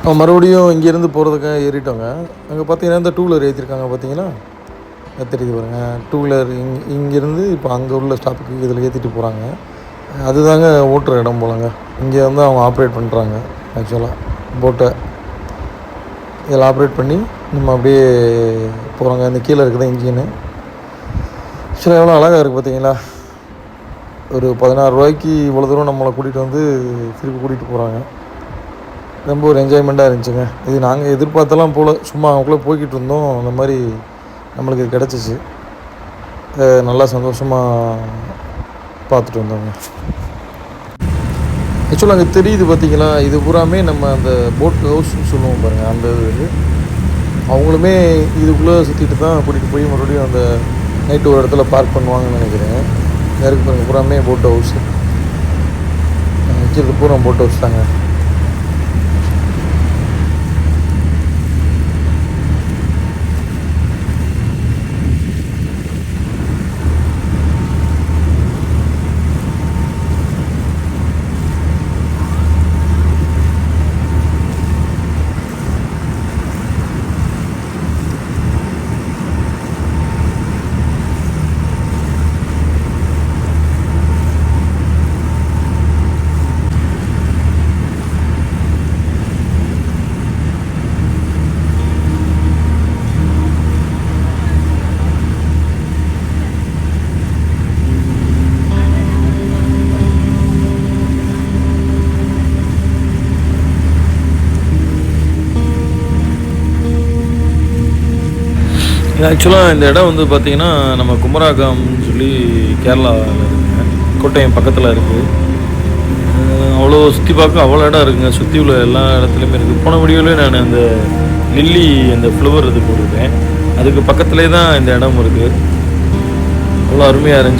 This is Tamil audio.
மறுபடியும் இங்கேருந்து போகிறதுக்காக ஏறிட்டோங்க. அங்கே பார்த்தீங்கன்னா இந்த டூ வீலர் ஏற்றிருக்காங்க பார்த்தீங்களா, அது தெரியுது பாருங்கள். டூ வீலர் இங்கேருந்து இப்போ அங்கே உள்ள ஸ்டாப்புக்கு இதில் ஏற்றிட்டு போகிறாங்க. அதுதாங்க ஓட்டுற இடம் போலங்க. இங்கே வந்து அவங்க ஆப்ரேட் பண்ணுறாங்க. ஆக்சுவலாக போட்டை இதில் ஆப்ரேட் பண்ணி நம்ம அப்படியே போகிறாங்க. இந்த கீழே இருக்குது இன்ஜினு. ஆக்சுவலாக எவ்வளோ அழகாக இருக்குது பார்த்தீங்களா. ஒரு 16 ரூபாய்க்கு இவ்வளோ தூரம் நம்மளை கூட்டிகிட்டு வந்து திருப்பி கூட்டிகிட்டு போகிறாங்க. ரொம்ப ஒரு என்ஜாய்மெண்ட்டாக இருந்துச்சுங்க. இது நாங்கள் எதிர்பார்த்தெல்லாம் போல், சும்மா அவங்களுக்குள்ளே போய்கிட்டு இருந்தோம். அந்த மாதிரி நம்மளுக்கு இது கிடச்சிச்சு. நல்லா சந்தோஷமாக பார்த்துட்டு வந்தோங்க. ஆக்சுவலாக அங்கே தெரியுது பார்த்தீங்களா, இது பூராமே நம்ம அந்த போட் ஹவுஸ்ன்னு சொல்லுவோம் பாருங்கள். அந்த இது அவங்களுமே இதுக்குள்ளே சுற்றிட்டு தான் கூட்டிகிட்டு போய் மறுபடியும் அந்த நைட்டு ஒரு இடத்துல பார்க் பண்ணுவாங்கன்னு நினைக்கிறேன். யாருக்கு பாருங்கள், பூராமே போட் ஹவுஸ் வைக்கிறது பூரா போட் ஹவுஸ் தாங்க. ஆக்சுவலாக இந்த இடம் வந்து பார்த்திங்கன்னா நம்ம குமராகம்னு சொல்லி கேரளாவில் இருக்குங்க. கோட்டயம் பக்கத்தில் இருக்குது. அவ்வளோ சுற்றி பார்க்க அவ்வளோ இடம் இருக்குங்க. சுற்றி உள்ள எல்லா இடத்துலையுமே இருக்குது. போன வீடியோவிலே நான் அந்த லில்லி அந்த ஃப்ளவர் இது போட்டிருக்கேன். அதுக்கு பக்கத்துலேயே தான் இந்த இடம் இருக்குது. அவ்வளோ அருமையாக இருந்துச்சு.